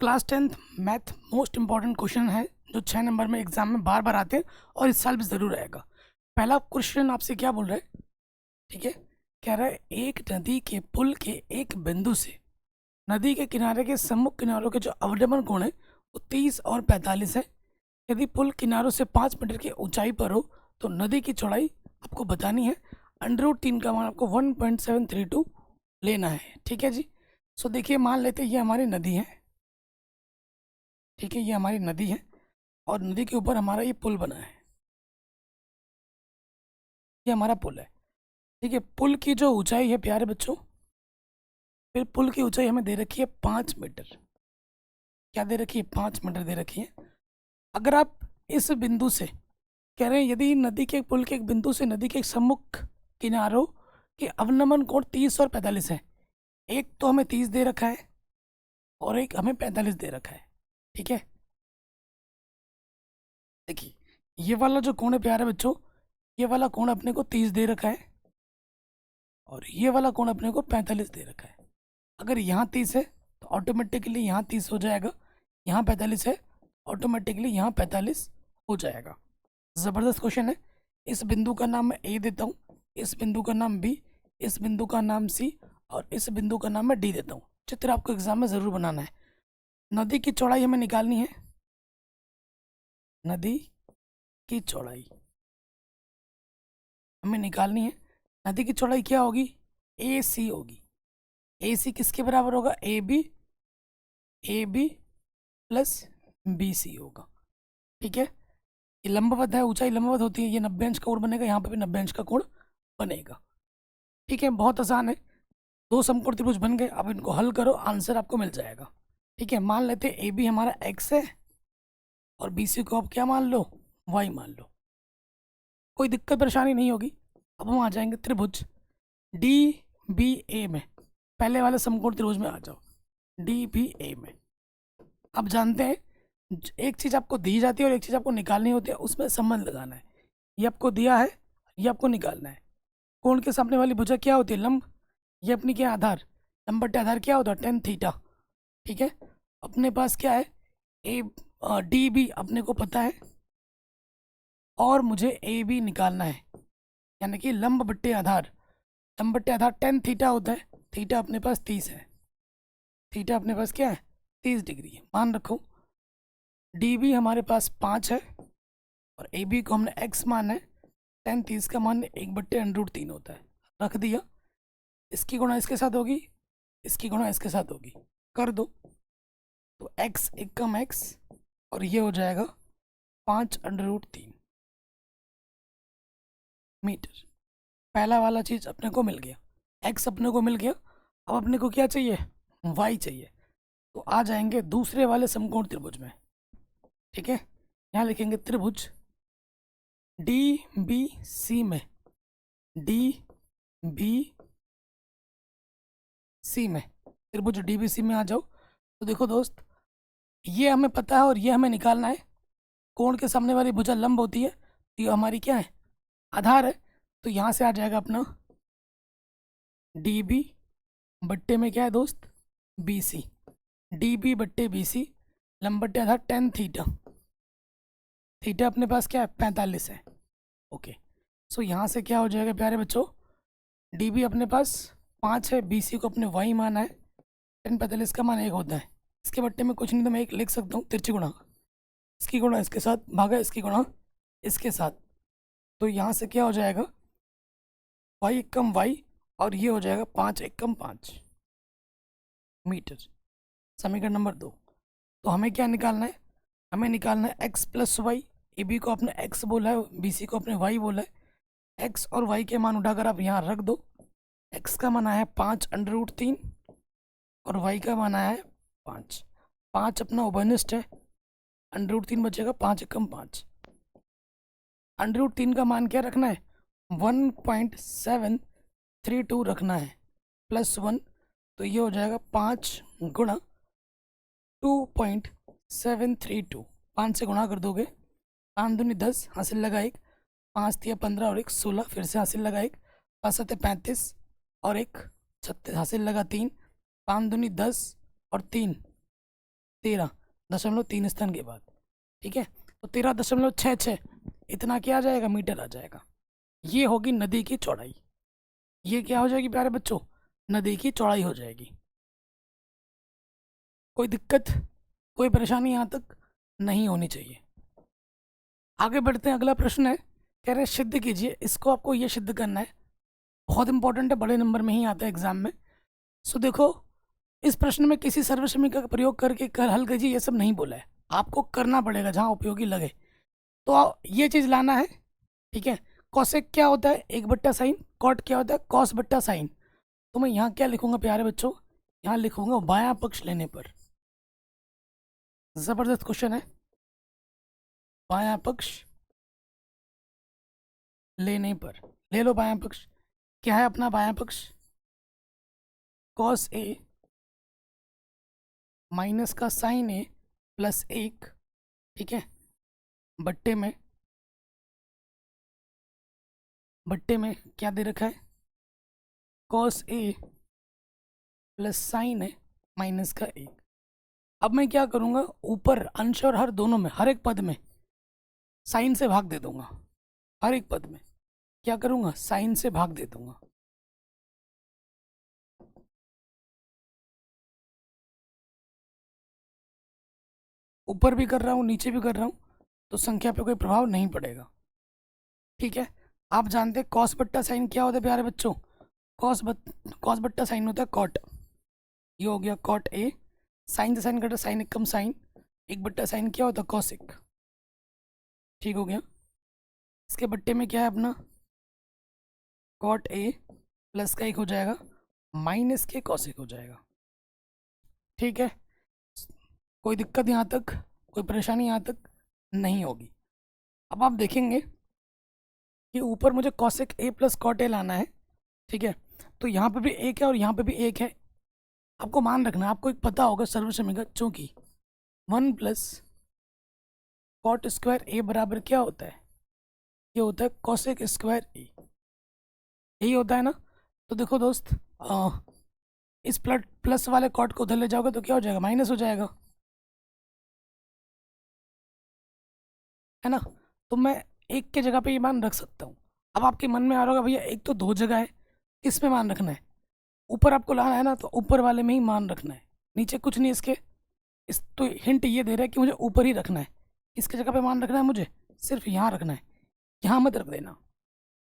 Class 10th math most important question है जो 6 number में एग्जाम में बार बार आते हैं और इस साल भी ज़रूर आएगा। पहला क्वेश्चन आपसे क्या बोल रहा है, ठीक है, कह रहा है एक नदी के पुल के एक बिंदु से नदी के किनारे के सम्मुख किनारों के जो अवनमन कोण है वो 30 और 45 है। यदि पुल किनारों से 5 मीटर की ऊंचाई पर हो तो नदी की चौड़ाई आपको बतानी है। √3 का मान आपको 1.732 लेना है। ठीक है जी। सो देखिए, मान लेते हैं ये हमारी नदी है, ठीक है, ये हमारी नदी है और नदी के ऊपर हमारा ये पुल बना है, ये हमारा पुल है। ठीक है, पुल की जो ऊंचाई है प्यारे बच्चों, फिर पुल की ऊंचाई हमें दे रखी है 5 मीटर। क्या दे रखी है? 5 मीटर दे रखी है। अगर आप इस बिंदु से कह रहे हैं यदि नदी के पुल के एक बिंदु से नदी के एक सम्मुख किनारों के अवनमन कोण 30 और 45 है। एक तो हमें 30 दे रखा है और एक हमें 45 दे रखा है। ठीक है, देखिए ये वाला जो कोण है प्यारे बच्चों, ये वाला कोण अपने को 30 दे रखा है और ये वाला कोण अपने को 45 दे रखा है। अगर यहाँ 30 है तो ऑटोमेटिकली यहाँ 30 हो जाएगा, यहाँ 45 है ऑटोमेटिकली यहाँ 45 हो जाएगा। ज़बरदस्त क्वेश्चन है। इस बिंदु का नाम मैं ए देता हूँ, इस बिंदु का नाम बी, इस बिंदु का नाम सी और इस बिंदु का नाम मैं डी देता हूँ। चित्र आपको एग्जाम में ज़रूर बनाना है। नदी की चौड़ाई हमें निकालनी है, नदी की चौड़ाई हमें निकालनी है। नदी की चौड़ाई क्या होगी? ए सी होगी। ए सी किसके बराबर होगा? A B plus B C होगा। ठीक है, ये लंबवत है, ऊंचाई लंबवत होती है, ये 90 अंश का कोण बनेगा, यहाँ पे भी 90 अंश का कोण बनेगा। ठीक है, बहुत आसान है। दो समकोण त्रिभुज बन गए, अब इनको हल करो, आंसर आपको मिल जाएगा। ठीक है, मान लेते हैं ए बी हमारा एक्स है और बी सी को आप क्या मान लो? वाई मान लो। कोई दिक्कत परेशानी नहीं होगी। अब हम आ जाएंगे त्रिभुज डी बी ए में। पहले वाले समकोण त्रिभुज में आ जाओ, डी बी ए में। अब जानते हैं एक चीज़ आपको दी जाती है और एक चीज़ आपको निकालनी होती है, उसमें संबंध लगाना है। ये आपको दिया है, ये आपको निकालना है। कोण के सामने वाली भुजा क्या होती है? लंब। ये अपनी क्या आधार? लंब बटे आधार क्या होता है? tan theta. ठीक है, अपने पास क्या है? ए डी बी अपने को पता है और मुझे ए बी निकालना है, यानी कि लंब बट्टे आधार। लंब बट्टे आधार tan थीटा होता है। थीटा अपने पास 30 है, थीटा अपने पास क्या है? 30 डिग्री है। मान रखो डी बी हमारे पास 5 है और ए बी को हमने x माना है। tan 30 का मान 1/√3 होता है। रख दिया, इसकी गुणा इसके साथ होगी, इसकी गुणा इसके साथ होगी, कर दो तो x एकम x और ये हो जाएगा 5√3 मीटर। पहला वाला चीज़ अपने को मिल गया, x अपने को मिल गया। अब अपने को क्या चाहिए? y चाहिए। तो आ जाएंगे दूसरे वाले समकोण त्रिभुज में। ठीक है, यहाँ लिखेंगे त्रिभुज डी बी सी में, डी बी सी में, त्रिभुज डी बी सी में आ जाओ। तो देखो दोस्त, ये हमें पता है और ये हमें निकालना है। कोण के सामने वाली भुजा लंब होती है, तो ये हमारी क्या है? आधार है। तो यहाँ से आ जाएगा अपना डी बी बट्टे में क्या है दोस्त? B C. डी बी बट्टे बी सी, लंब बट्टे आधार tan थीटा। थीटा अपने पास क्या है? 45 है। ओके, सो यहाँ से क्या हो जाएगा प्यारे बच्चों? डी बी अपने पास 5 है, बी सी को अपने वाई माना है, tan 45 का मान 1 होता है। इसके बट्टे में कुछ नहीं तो मैं एक लिख सकता हूँ, तिरछी गुणा, इसकी गुणा इसके साथ भागा इसकी गुणा इसके साथ। तो यहाँ से क्या हो जाएगा? वाई एकम वाई और ये हो जाएगा 5 एकम 5 मीटर। समीकरण नंबर 2। तो हमें क्या निकालना है? हमें निकालना है x plus y. A B को आपने x बोला है, बी सी को आपने y बोला है। x और y के मान उठाकर आप यहाँ रख दो। x का मान आया है 5√3 और y का मान आया है 5। 5 अपना उभयनिष्ठ है, √3 बचेगा, 5 एकम 5। √3 का मान क्या रखना है? 1.732 रखना है, प्लस 1। तो ये हो जाएगा 5 गुणा 2.732। 5 से गुणा कर दोगे, 5 दूनी 10, हासिल लगा 1, 5 दिया 15 और 1 16, फिर से हासिल लगा 1, 5 7 35 और 1 36, हासिल लगा 3, 5 दूनी 10 और 3 13.3 स्थान के बाद, ठीक है। तो 13.66 इतना क्या आ जाएगा, मीटर आ जाएगा। ये होगी नदी की चौड़ाई। ये क्या हो जाएगी प्यारे बच्चों, नदी की चौड़ाई हो जाएगी। कोई दिक्कत, कोई परेशानी यहाँ तक नहीं होनी चाहिए। आगे बढ़ते हैं, अगला प्रश्न है, कह रहे हैं सिद्ध कीजिए। इसको आपको ये सिद्ध करना है, बहुत इंपॉर्टेंट है, बड़े नंबर में ही आता है एग्जाम में। सो देखो, इस प्रश्न में किसी सर्वसमीकरण का प्रयोग करके हल कीजिए ये सब नहीं बोला है, आपको करना पड़ेगा जहाँ उपयोगी लगे। तो ये चीज़ लाना है, ठीक है। कॉसेक क्या होता है, 1/sin। कॉट क्या होता है, कॉस बट्टा साइन। तो मैं यहाँ क्या लिखूंगा प्यारे बच्चों, यहाँ लिखूंगा बायां पक्ष लेने पर। जबरदस्त क्वेश्चन है, बायां पक्ष लेने पर। ले लो बायां पक्ष। क्या है अपना बायां पक्ष, कॉस ए माइनस का साइन ए प्लस 1, ठीक है, बट्टे में क्या दे रखा है, cos A plus sign A minus का 1। अब मैं क्या करूँगा, ऊपर अंश और हर दोनों में, हर एक पद में साइन से भाग दे दूंगा। हर एक पद में क्या करूँगा, साइन से भाग दे दूंगा। ऊपर भी कर रहा हूँ, नीचे भी कर रहा हूँ, तो संख्या पे कोई प्रभाव नहीं पड़ेगा, ठीक है। आप जानते हैं कॉस बट्टा साइन क्या होता है प्यारे बच्चों, कॉस बट्टा साइन होता है कॉट। ये हो गया कॉट ए, साइन से साइन कटा, साइन एक कम साइन, 1/sin क्या होता है कॉसिक, ठीक हो गया। इसके बट्टे में क्या है अपना, कॉट ए प्लस का 1 हो जाएगा, माइनस के कॉसिक हो जाएगा, ठीक है। कोई दिक्कत यहाँ तक, कोई परेशानी यहाँ तक नहीं होगी। अब आप देखेंगे कि ऊपर मुझे cosec A plus cot A लाना है, ठीक है। तो यहाँ पे भी एक है और यहाँ पे भी एक है। आपको मान रखना, आपको एक पता होगा सर्वसमीकरण, चूंकि 1 प्लस कॉट स्क्वायर ए बराबर क्या होता है, ये होता है कॉसेक स्क्वायर ए, यही होता है ना। तो देखो दोस्त, इस प्लस वाले कॉट को उधर ले जाओगे तो क्या हो जाएगा, माइनस हो जाएगा, है ना। तो मैं एक के जगह पे ये मान रख सकता हूँ। अब आपके मन में आ रहा होगा भैया एक तो 2 जगह है, किस में मान रखना है, ऊपर आपको लाना है ना, तो ऊपर वाले में ही मान रखना है, नीचे कुछ नहीं इसके। इस तो हिंट ये दे रहा है कि मुझे ऊपर ही रखना है। इसके जगह पे मान रखना है मुझे, सिर्फ यहाँ रखना है, यहाँ मत रख देना,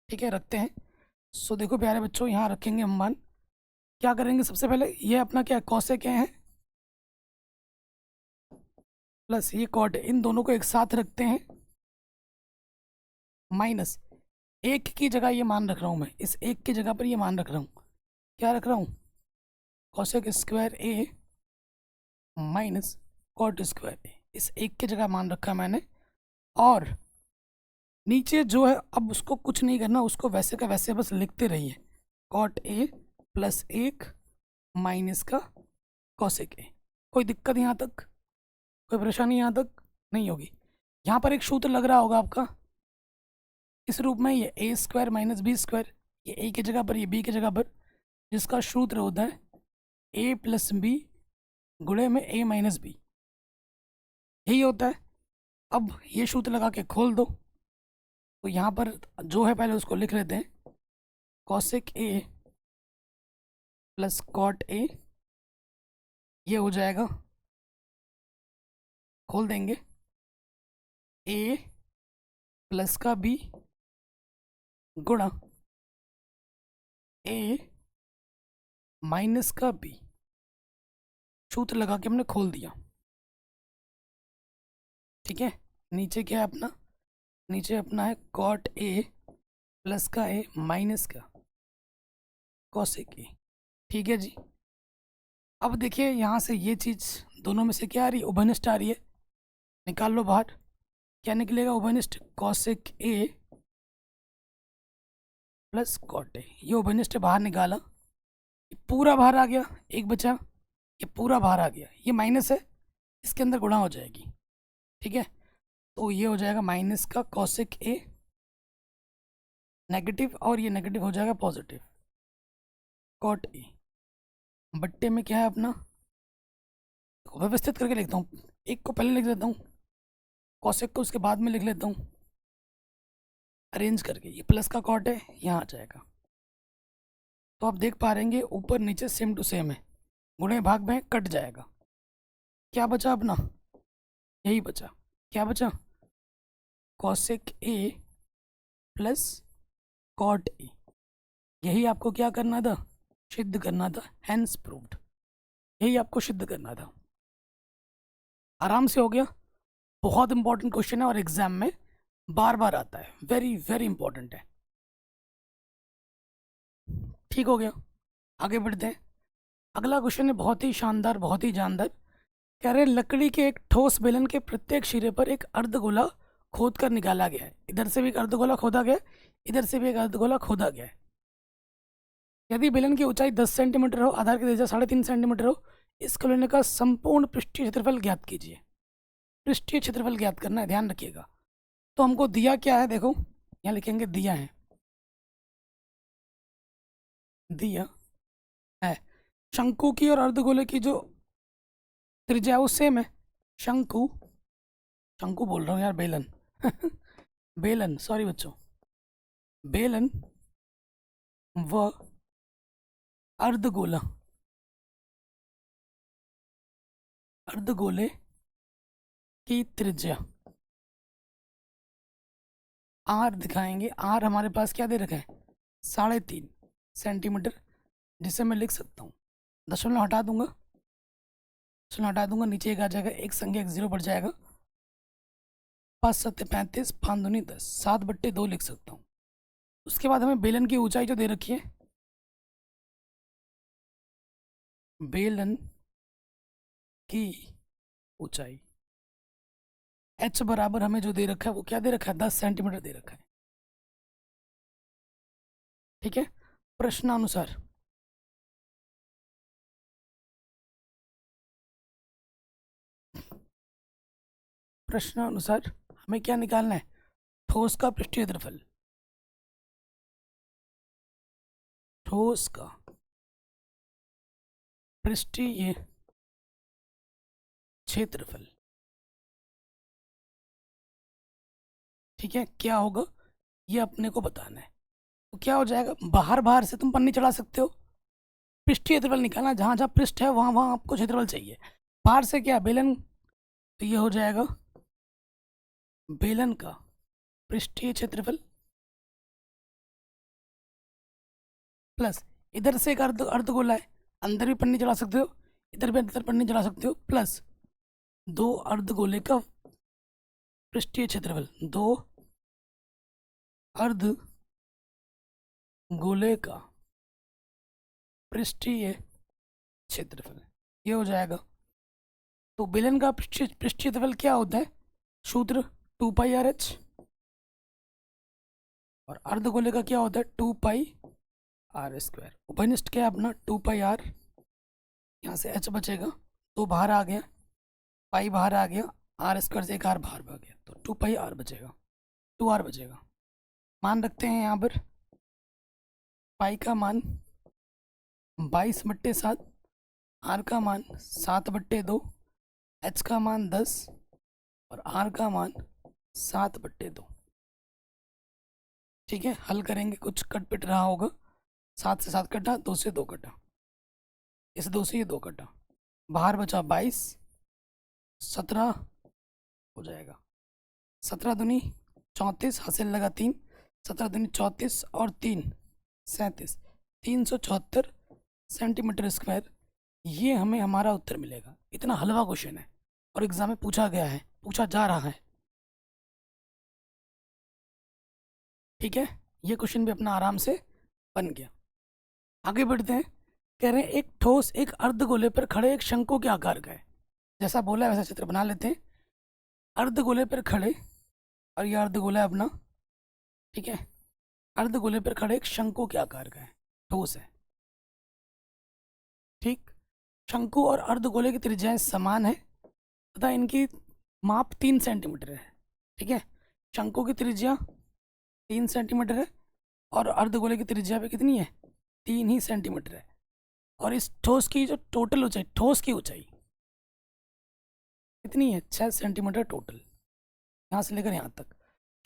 ठीक है। रखते हैं। सो देखो प्यारे बच्चों, यहाँ रखेंगे हम मान। क्या करेंगे, सबसे पहले ये अपना क्या कॉसे क्या है, प्लस ये कॉट, इन दोनों को एक साथ रखते हैं, माइनस एक की जगह ये मान रख रहा हूँ मैं, इस एक की जगह पर ये मान रख रहा हूँ। क्या रख रहा हूँ, कॉसेक स्क्वायर ए माइनस कॉट स्क्वायर ए, इस एक की जगह मान रखा मैंने। और नीचे जो है, अब उसको कुछ नहीं करना, उसको वैसे का वैसे बस लिखते रहिए, कॉट ए प्लस 1 माइनस का कॉसेक ए। कोई दिक्कत यहाँ तक, कोई परेशानी यहाँ तक नहीं होगी। यहाँ पर एक सूत्र लग रहा होगा आपका इस रूप में, ये ए स्क्वायर माइनस बी स्क्वायर, ये ए की जगह पर, ये बी की जगह पर, जिसका सूत्र होता है ए प्लस बी गुणे में ए माइनस बी, यही होता है। अब ये सूत्र लगा के खोल दो, तो यहाँ पर जो है पहले उसको लिख लेते हैं, cosec A plus cot A, ये हो जाएगा, खोल देंगे, ए प्लस का बी गुणा ए माइनस का बी, सूत्र लगा के हमने खोल दिया, ठीक है। नीचे क्या है अपना, नीचे अपना है कॉट ए प्लस का ए माइनस का कॉसेक ए, ठीक है जी। अब देखिए यहाँ से ये चीज़ दोनों में से क्या आ रही है, उभयनिष्ठ आ रही है, निकाल लो बाहर। क्या निकलेगा उभयनिष्ठ, cosec A plus cot A, ये उभयनिष्ठ बाहर निकाला, ये पूरा बाहर आ गया, एक बचा, ये पूरा बाहर आ गया, ये माइनस है, इसके अंदर गुणा हो जाएगी, ठीक है। तो ये हो जाएगा माइनस का कॉसेक ए नेगेटिव, और ये नेगेटिव हो जाएगा पॉजिटिव, कॉट ए बट्टे में क्या है अपना व्यवस्थित करके लिखता हूँ, एक को पहले लिख लेता हूँ, कॉसेक को उसके बाद में लिख लेता हूँ, अरेंज करके। ये प्लस का कॉट है, यहाँ आ जाएगा। तो आप देख पा रहेंगे ऊपर नीचे सेम टू सेम है, गुणे भाग में कट जाएगा। क्या बचा अपना, यही बचा। क्या बचा, cosec A plus cot A. यही आपको क्या करना था, सिद्ध करना था, हैंस प्रूव्ड। यही आपको सिद्ध करना था। आराम से हो गया। बहुत इंपॉर्टेंट क्वेश्चन है और एग्जाम में बार बार आता है, वेरी वेरी इंपॉर्टेंट है। ठीक हो गया, आगे बढ़ते हैं। अगला क्वेश्चन है बहुत ही शानदार, बहुत ही जानदार। कह रहे हैं लकड़ी के एक ठोस बेलन के प्रत्येक सिरे पर एक अर्धगोला खोद कर निकाला गया है। इधर से भी एक अर्धगोला खोदा गया है, इधर से भी एक अर्धगोला खोदा गया है। यदि बेलन की ऊंचाई 10 सेंटीमीटर हो, आधार की त्रिज्या 3.5 सेंटीमीटर हो, इस कोलिन का संपूर्ण पृष्ठीय क्षेत्रफल ज्ञात कीजिए। पृष्ठीय क्षेत्रफल ज्ञात करना है, ध्यान रखिएगा। तो हमको दिया क्या है, देखो यहाँ लिखेंगे दिया है, दिया है शंकु की और अर्धगोले की जो त्रिज्या वो सेम है। शंकु, शंकु बोल रहा हूँ यार, बेलन बेलन, सॉरी बच्चों, बेलन व अर्धगोला, अर्धगोले की त्रिज्या आर दिखाएंगे। आर हमारे पास क्या दे रखा है, 3.5 सेंटीमीटर, जिसे मैं लिख सकता हूँ, दशमलव हटा दूंगा, दशमलव हटा दूंगा, नीचे एक आ जाएगा, एक संख्या एक जीरो बढ़ जाएगा, 5 7 35, 5 दूनी 10, 7/2 लिख सकता हूँ। उसके बाद हमें बेलन की ऊंचाई जो दे रखी है, बेलन की ऊंचाई h बराबर हमें जो दे रखा है वो क्या दे रखा है, 10 सेंटीमीटर दे रखा है। ठीक है, प्रश्नानुसार प्रश्नानुसार हमें क्या निकालना है, ठोस का पृष्ठीय क्षेत्रफल, ठोस का पृष्ठीय क्षेत्रफल। ठीक है, क्या होगा ये अपने को बताना है। तो क्या हो जाएगा, बाहर बाहर से तुम पन्नी चढ़ा सकते हो, पृष्ठीय क्षेत्रफल निकालना, जहां जहां पृष्ठ है वहां वहां आपको क्षेत्रफल चाहिए। बाहर से क्या, बेलन, तो ये हो जाएगा बेलन का पृष्ठीय क्षेत्रफल प्लस इधर से एक अर्धगोला है, अंदर भी पन्नी चढ़ा सकते हो, इधर भी अंदर पन्नी चढ़ा सकते हो, प्लस 2 अर्धगोले का पृष्ठीय क्षेत्रफल, 2 अर्धगोले का पृष्ठीय क्षेत्रफल, ये हो जाएगा। तो बेलन का पृष्ठीय क्षेत्रफल क्या होता है, सूत्र 2πr/h, और अर्धगोले का क्या होता है 2πr²। उभयनिष्ठ क्या है अपना 2πr, यहाँ से h बचेगा, तो बाहर आ गया, पाई बाहर आ गया, r² से एक r बाहर आ गया, तो 2πr बचेगा, 2r बचेगा। मान रखते हैं यहाँ पर, पाई का मान 22/7, r का मान 7/2, h का मान 10 और r का मान 7/2। ठीक है, हल करेंगे, कुछ कट पिट रहा होगा, 7 से 7 कटा, 2 से 2 कटा, इस 2 से ये 2 कटा, बाहर बचा 22, 17 हो जाएगा, 17 दूनी 34, हासिल लगा 3, 17 दूनी 34 और 3 37, 374 सेंटीमीटर स्क्वायर। ये हमें हमारा उत्तर मिलेगा। इतना हलवा क्वेश्चन है और एग्जाम में पूछा गया है, पूछा जा रहा है। ठीक है, ये क्वेश्चन भी अपना आराम से बन गया। आगे बढ़ते हैं। कह रहे हैं एक ठोस एक अर्धगोले पर खड़े एक शंकु के आकार का है, जैसा बोला है वैसा चित्र बना लेते हैं। अर्धगोले पर खड़े, और ये अर्धगोला है अपना, ठीक है, अर्धगोले पर खड़े एक शंकु के आकार का है, ठोस है। ठीक, शंकु और अर्धगोले की त्रिज्याएं समान है तथा इनकी माप 3 सेंटीमीटर है। ठीक है, शंकु की त्रिज्या 3 सेंटीमीटर है और अर्धगोले की त्रिज्या भी कितनी है, 3 ही सेंटीमीटर है। और इस ठोस की जो टोटल ऊंचाई, ठोस की ऊंचाई, कितनी है? 6 सेंटीमीटर टोटल, यहाँ से लेकर यहाँ तक।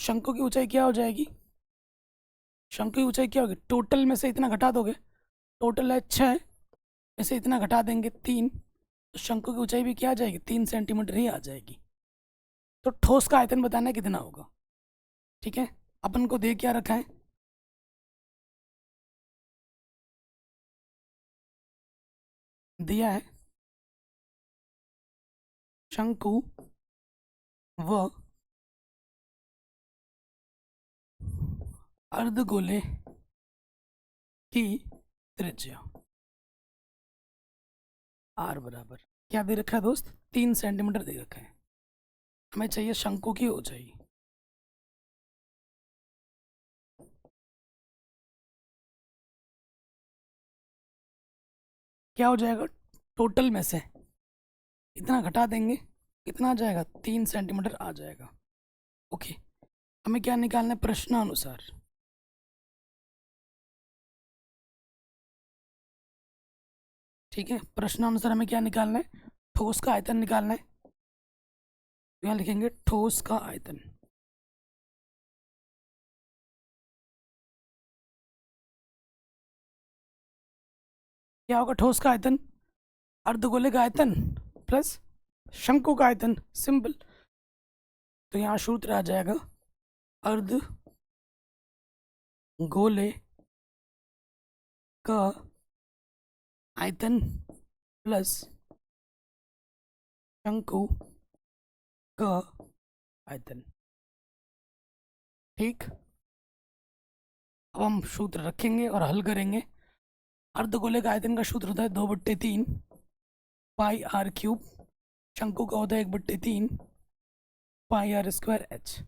शंकु की ऊंचाई क्या हो जाएगी? शंकु की ऊंचाई क्या होगी? टोटल में से इतना घटा दोगे, टोटल है 6 में से इतना घटा देंगे 3, तो शंकु की ऊंचाई भी क्या आ जाएगी? 3 सेंटीमीटर ही आ जाएगी। तो ठोस का आयतन बताना है कितना होगा। ठीक है, अपन को दे क्या रखा है? दिया है शंकु व अर्धगोले की त्रिज्या r बराबर क्या दे रखा है दोस्त? 3 सेंटीमीटर दे रखा है। हमें चाहिए शंकु की ऊंचाई। क्या हो जाएगा? टोटल में से इतना घटा देंगे, कितना आ जाएगा? 3 सेंटीमीटर आ जाएगा। ओके, हमें क्या निकालना है? प्रश्नानुसार। ठीक है, प्रश्नानुसार हमें क्या निकालना है? ठोस का आयतन निकालना है। तो यहाँ लिखेंगे ठोस का आयतन। क्या होगा ठोस का आयतन? अर्धगोले का आयतन प्लस शंकु का आयतन, सिंपल। तो यहाँ सूत्र आ जाएगा अर्ध गोले का आयतन प्लस शंकु का आयतन। ठीक, अब हम सूत्र रखेंगे और हल करेंगे। अर्धगोले का आयतन का सूत्र होता है 2/3 पाई आर क्यूब, शंकु का होता है 1/3 पाई आर स्क्वायर एच।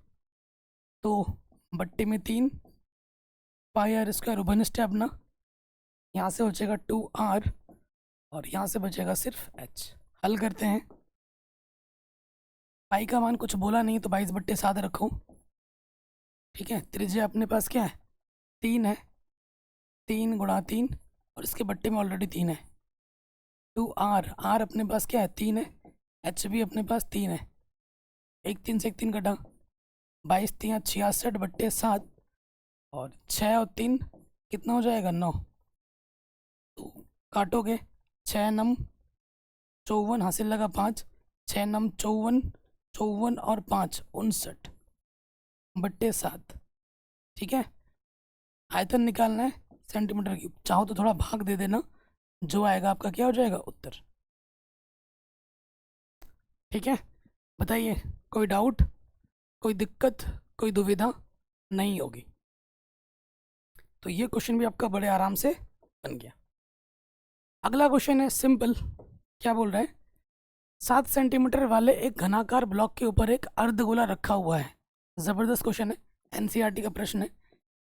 तो बट्टे में 3 पाई आर स्क्वायर उभनिष्ठ है अपना, यहाँ से बचेगा 2r और यहाँ से बचेगा सिर्फ h। हल करते हैं। पाई का मान कुछ बोला नहीं तो 22/7 रखो। ठीक है, त्रिज्या अपने पास क्या है? 3 है, 3 गुणा 3 और इसके बट्टे में ऑलरेडी 3 है। 2r, r अपने पास क्या है? 3 है। h भी अपने पास 3 है। एक 3 से एक 3 कटा, 22×3=66/7 और 6 और 3 कितना हो जाएगा? 9। तो काटोगे, 6 नम 54 हासिल लगा 5, 6 नम 54, 54 और 5 59/7। ठीक है, आयतन निकालना है सेंटीमीटर क्यूब। चाहो तो थोड़ा भाग दे देना, जो आएगा आपका क्या हो जाएगा? उत्तर। ठीक है, बताइए कोई डाउट, कोई दिक्कत, कोई दुविधा नहीं होगी। तो ये क्वेश्चन भी आपका बड़े आराम से बन गया। अगला क्वेश्चन है सिंपल। क्या बोल रहा है? 7 सेंटीमीटर वाले एक घनाकार ब्लॉक के ऊपर एक अर्धगोला रखा हुआ है। जबरदस्त क्वेश्चन है, एनसीईआरटी का प्रश्न है।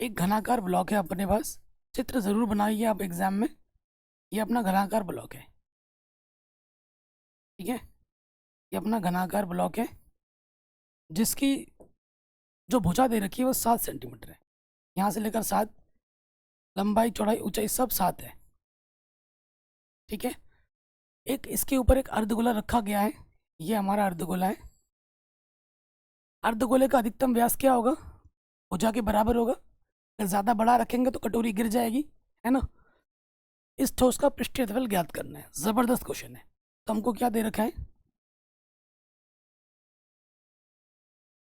एक घनाकार ब्लॉक है अपने पास, चित्र जरूर बनाइए आप एग्जाम में। ये अपना घनाकार ब्लॉक है। ठीक है, ये अपना घनाकार ब्लॉक है जिसकी जो भुजा दे रखी है वो 7 सेंटीमीटर है। यहाँ से लेकर 7, लंबाई चौड़ाई ऊंचाई सब 7 है। ठीक है, एक इसके ऊपर एक अर्धगोला रखा गया है। ये हमारा अर्धगोला है। अर्धगोले का अधिकतम व्यास क्या होगा? भुजा के बराबर होगा। अगर ज़्यादा बड़ा रखेंगे तो कटोरी गिर जाएगी, है ना। इस ठोस का पृष्ठीय क्षेत्रफल ज्ञात करना है। जबरदस्त क्वेश्चन है। तो हमको क्या दे रखा है?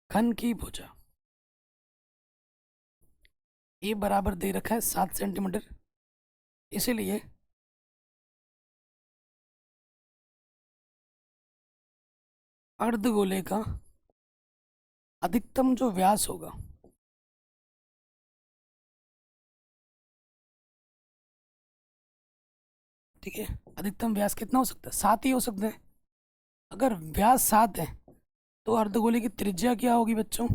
घन की भुजा ये बराबर दे रखा है 7 सेंटीमीटर। इसीलिए अर्धगोले का अधिकतम जो व्यास होगा, ठीक है, अधिकतम व्यास कितना हो सकता है? 7 ही हो सकता है। अगर व्यास 7 है तो अर्धगोले की त्रिज्या क्या होगी बच्चों?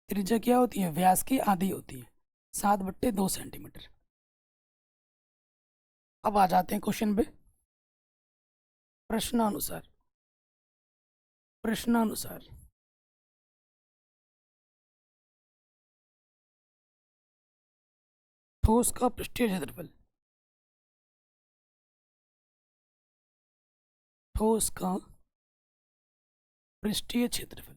त्रिज्या क्या होती है? व्यास की आधी होती है, 7/2 सेंटीमीटर। अब आ जाते हैं क्वेश्चन पे। प्रश्नानुसार, प्रश्नानुसार ठोस का पृष्ठीय क्षेत्रफल, ठोस का पृष्ठीय क्षेत्रफल।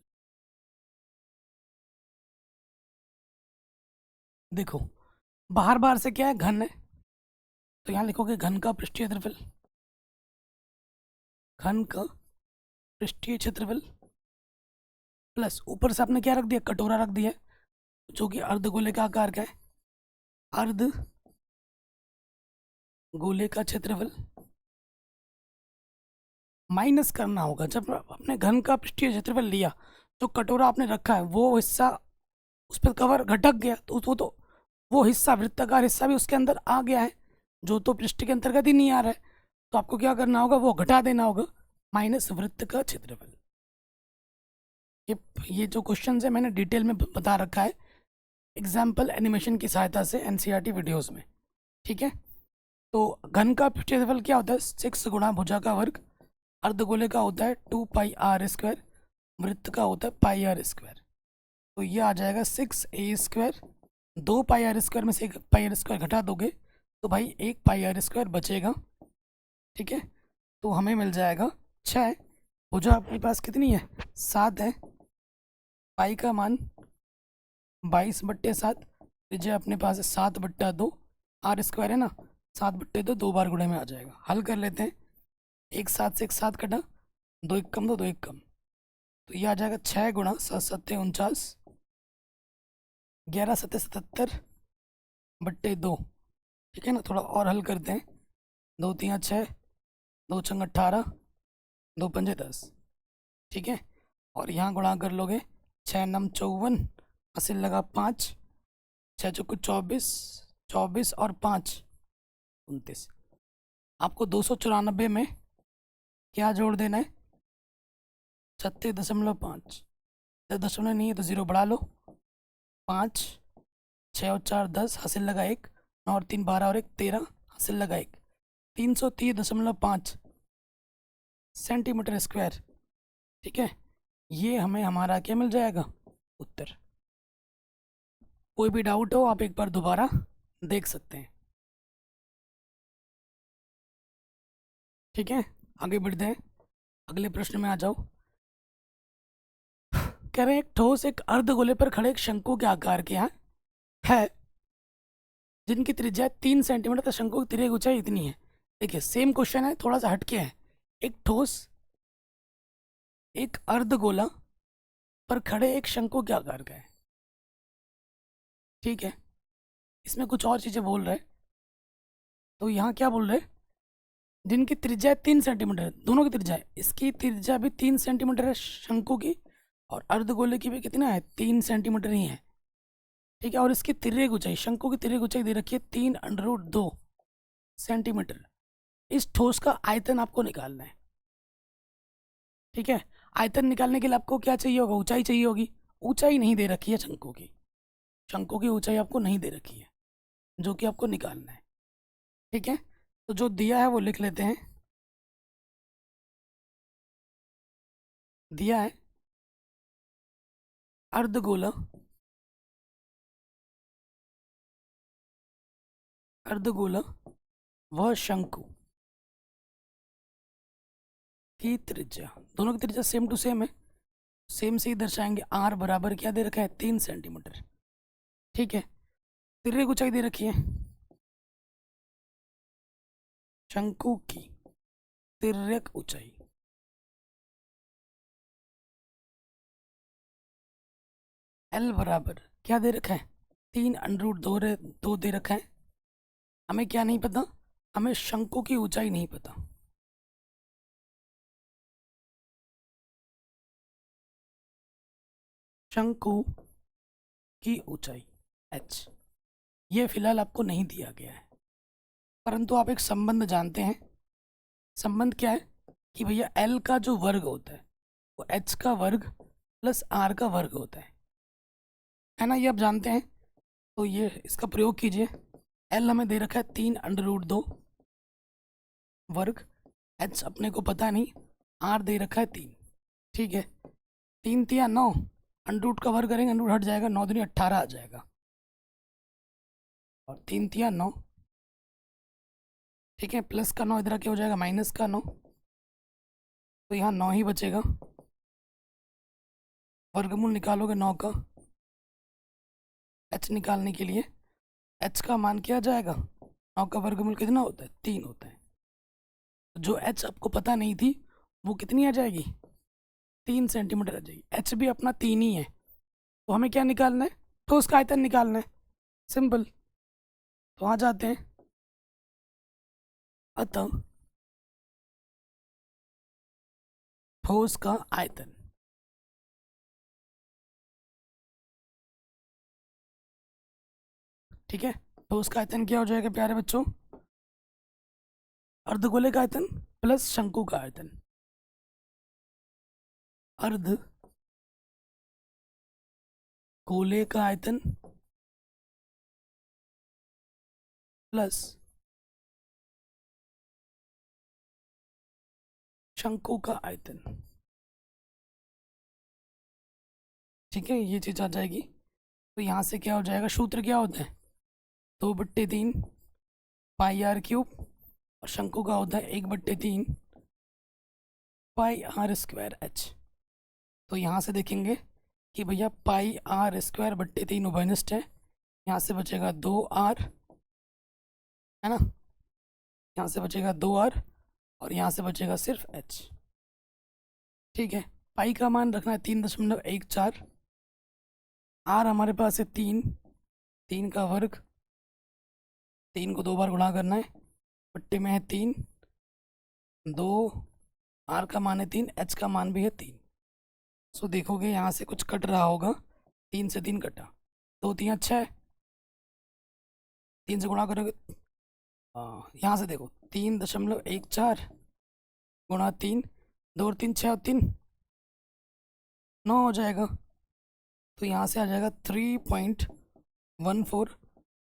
देखो बाहर बाहर से क्या है, घन है, तो यहाँ लिखोगे घन का पृष्ठीय क्षेत्रफल, घन का पृष्ठीय क्षेत्रफल प्लस ऊपर से आपने क्या रख दिया, कटोरा रख दिया जो कि अर्धगोले का आकार का है, अर्ध गोले का क्षेत्रफल माइनस करना होगा। जब आपने घन का पृष्ठीय क्षेत्रफल लिया, जो कटोरा आपने रखा है वो हिस्सा उस पर कवर घटक गया, तो वो हिस्सा वृत्ताकार हिस्सा भी उसके अंदर आ गया है, जो तो पृष्ठ के अंतर्गत ही नहीं आ रहा है, तो आपको क्या करना होगा, वो घटा देना होगा, माइनस वृत्त का क्षेत्रफल। ये जो क्वेश्चन है मैंने डिटेल में बता रखा है एग्जाम्पल एनिमेशन की सहायता से एनसीईआरटी वीडियोस में, ठीक है। तो घन का पृष्ठीय क्षेत्रफल क्या होता है, 6 गुणा भुजा का वर्ग, अर्धगोले का होता है 2πr², वृत्त का होता है πr²। तो ये आ जाएगा 6a², 2πr² में से 1πr² घटा दोगे तो भाई 1πr² बचेगा, ठीक है। तो हमें मिल जाएगा 6। भुजा अपने पास कितनी है, 7 है, पाई का मान 22/7, त्रिज्या अपने पास है 7/2, r² है ना, 7/2 2 बार गुणे में आ जाएगा। हल कर लेते हैं, 1 7 से 1 7 कटा, 2 1 कम 2 1 कम, तो ये आ जाएगा 6 गुणा 7 7 49, 11 7 77/2, ठीक है ना। थोड़ा और हल करते हैं, 2 3 6, 2 6 18, 2 5 10, ठीक है। और यहाँ गुणा कर लोगे, 6 9 54, हासिल लगा 5, 6 चौको 24, 24 और 5 29। आपको 294 में क्या जोड़ देना है, 36.5, 10 नहीं है तो 0 बढ़ा लो, 5 6 और 4 10, हासिल लगा 1, 9 और 3 12 और 1 13, हासिल लगा 1, 330.5 सेंटीमीटर स्क्वायर, ठीक है। ये हमें हमारा क्या मिल जाएगा, उत्तर। कोई भी डाउट हो आप एक बार दोबारा देख सकते हैं, ठीक है। आगे बढ़ते हैं, अगले प्रश्न में आ जाओ। कह रहे हैं एक ठोस एक अर्धगोले पर खड़े एक शंकु के आकार के यहाँ है, जिनकी त्रिज्या 3 सेंटीमीटर तथा शंकु की तिर्यक ऊंचाई इतनी है। देखिए सेम क्वेश्चन है, थोड़ा सा हटके है। एक ठोस एक अर्धगोला पर खड़े एक शंकु के आकार का है, ठीक है। इसमें कुछ और चीजें बोल रहे हैं, तो यहाँ क्या बोल रहे हैं, जिनकी त्रिज्या 3 सेंटीमीटर है, दोनों की त्रिज्या है, इसकी त्रिज्या भी 3 सेंटीमीटर है शंकु की, और अर्धगोले की भी कितना है, 3 सेंटीमीटर ही है, ठीक है। और इसकी तिर्यक ऊंचाई, शंकु की तिर्यक ऊंचाई दे रखी है 3√2 सेंटीमीटर। इस ठोस का आयतन आपको निकालना है, ठीक है। आयतन निकालने के लिए आपको क्या चाहिए होगा, ऊंचाई चाहिए होगी। ऊंचाई नहीं दे रखी है शंकु की, शंकु की ऊंचाई आपको नहीं दे रखी है, जो कि आपको निकालना है, ठीक है। तो जो दिया है वो लिख लेते हैं, दिया है अर्धगोला, अर्धगोला व शंकु की त्रिज्या, दोनों की त्रिज्या सेम टू सेम है, सेम से ही दर्शाएंगे। आर बराबर क्या दे रखा है, 3 सेंटीमीटर, ठीक है। तिर्यक ऊंचाई दे रखी है, शंकु की तिर्यक ऊंचाई एल बराबर क्या दे रखा है, 3√2 दे रखा है। हमें क्या नहीं पता, हमें शंकु की ऊंचाई नहीं पता, शंकु की ऊंचाई h ये फिलहाल आपको नहीं दिया गया है, परंतु आप एक संबंध जानते हैं। संबंध क्या है कि भैया l का जो वर्ग होता है वो h का वर्ग प्लस r का वर्ग होता है ना, ये आप जानते हैं। तो ये इसका प्रयोग कीजिए, l हमें दे रखा है 3√2 वर्ग, h अपने को पता नहीं, r दे रखा है 3, ठीक है। 3 3 9, अंडरूट का वर्ग करेंगे, अंडरूट हट जाएगा, 9 दूनी 18 आ जाएगा, और 3 3 9, ठीक है। प्लस का 9 इधर क्या हो जाएगा, माइनस का 9, तो यहाँ 9 ही बचेगा, वर्गमूल निकालोगे 9 का, h निकालने के लिए h का मान क्या जाएगा, 9 का वर्गमूल कितना होता है, 3 होता है। जो h आपको पता नहीं थी वो कितनी आ जाएगी, 3 सेंटीमीटर आ जाएगी। h भी अपना 3 ही है, तो हमें क्या निकालना है, ठोस का आयतन निकालना है, सिंपल। तो आ जाते हैं, अतः ठोस का आयतन, ठीक है। ठोस का आयतन क्या हो जाएगा प्यारे बच्चों, अर्धगोले का आयतन प्लस शंकु का आयतन, अर्ध गोले का आयतन प्लस शंकु का आयतन, ठीक है। ये चीज आ जाएगी। तो यहाँ से क्या हो जाएगा, सूत्र क्या होता है, 2/3 पाई आर क्यूब, और शंकु का होता है 1/3 पाई आर स्क्वायर एच। तो यहाँ से देखेंगे कि भैया पाई आर स्क्वायर बट्टे 3 उभयनिष्ठ है, यहाँ से बचेगा 2r, है ना, यहाँ से बचेगा 2r, और यहाँ से बचेगा सिर्फ h, ठीक है। पाई का मान रखना है 3.14, आर हमारे पास है 3, 3 का वर्ग, 3 को 2 बार गुणा करना है, बट्टे में है 3, 2, आर का मान है 3, एच का मान भी है 3। सो देखोगे यहाँ से कुछ कट रहा होगा, 3 से 3 कटा, 2 3 6, 3 से गुणा करोगे, यहाँ से देखो 3.14 गुणा 3, 2 और 3 6 और 3 9 हो जाएगा। तो यहाँ से आ जाएगा 3.14,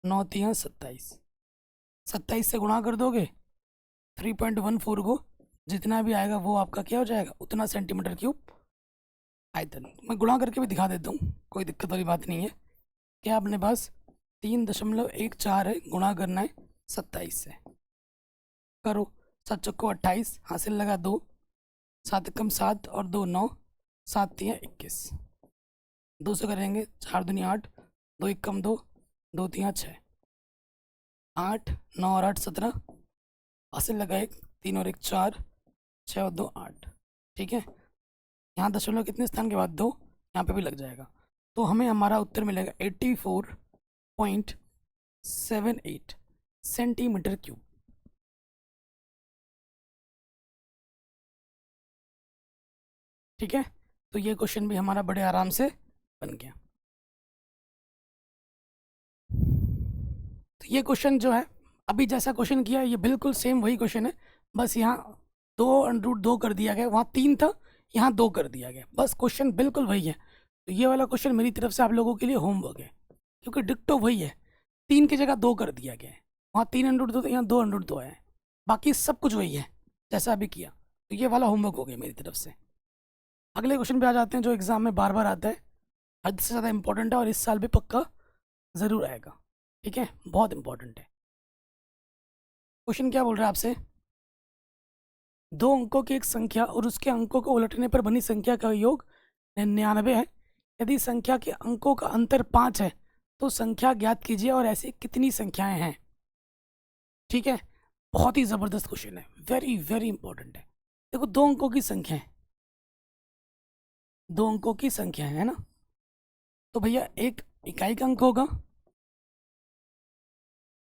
9 3 27, 27 से गुणा कर दोगे 3.14 को, जितना भी आएगा वो आपका क्या हो जाएगा, उतना सेंटीमीटर क्यूब आयतन। मैं गुणा करके भी दिखा देता हूँ, कोई दिक्कत वाली बात नहीं है। क्या अपने पास 3.14 है, गुणा करना है 27 से, करो 7 चौको 28, हासिल लगा 2, 7 कम 7 और 2 9, 7 3 21, 2 से करेंगे 4 दूनी 8, 2 1 कम 2, 2 3 6, 8 9 और 8 17, हासिल लगा 1, 3 और 1 4, 6 और 2 8, ठीक है। यहाँ दशमलव कितने स्थान के बाद 2, यहाँ पे भी लग जाएगा। तो हमें हमारा उत्तर मिलेगा 84.78 सेंटीमीटर क्यूब, ठीक है। तो ये क्वेश्चन भी हमारा बड़े आराम से बन गया। तो ये क्वेश्चन जो है अभी जैसा क्वेश्चन किया ये बिल्कुल सेम वही क्वेश्चन है, बस यहाँ 2√2 कर दिया गया, वहाँ 3 था, यहाँ 2 कर दिया गया, बस क्वेश्चन बिल्कुल वही है। तो ये वाला क्वेश्चन मेरी तरफ से आप लोगों के लिए होमवर्क है, क्योंकि डिक्टो वही है, 3 की जगह 2 कर दिया गया है, वहाँ 3√2 यहाँ 2√2 है, बाकी सब कुछ वही है जैसा अभी किया। तो ये वाला होमवर्क हो गया मेरी तरफ से। अगले क्वेश्चन पे आ जाते हैं जो एग्जाम में बार बार आता है, हद से ज़्यादा इंपॉर्टेंट है और इस साल भी पक्का ज़रूर आएगा, ठीक है, बहुत इंपॉर्टेंट है। क्वेश्चन क्या बोल रहा है आपसे, 2 अंकों की एक संख्या और उसके अंकों को उलटने पर बनी संख्या का योग 99 है। यदि संख्या के अंकों का अंतर 5 है तो संख्या ज्ञात कीजिए और ऐसी कितनी संख्याएं हैं, ठीक है। बहुत ही ज़बरदस्त क्वेश्चन है, वेरी वेरी इंपॉर्टेंट है। देखो 2 अंकों की संख्या है, 2 अंकों की संख्या है ना, तो भैया एक इकाई का अंक होगा,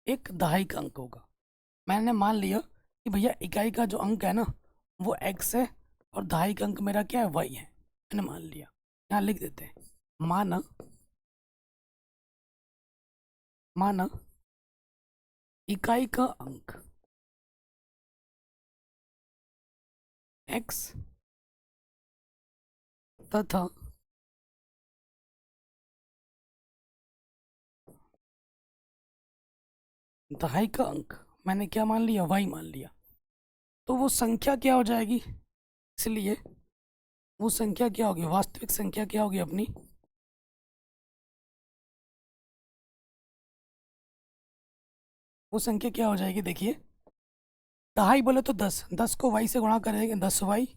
एक दहाई का अंक होगा। मैंने मान लिया कि भैया इकाई का जो अंक है ना वो x है और दहाई का अंक मेरा क्या है, y है, मैंने मान लिया। यहाँ लिख देते हैं, माना माना इकाई का अंक x तथा दहाई का अंक मैंने क्या मान लिया, y मान लिया। तो वो संख्या क्या हो जाएगी, इसलिए वो संख्या क्या होगी, वास्तविक संख्या क्या होगी अपनी, वो संख्या क्या हो जाएगी, देखिए दहाई बोले तो 10, 10 को y से गुणा करेंगे 10y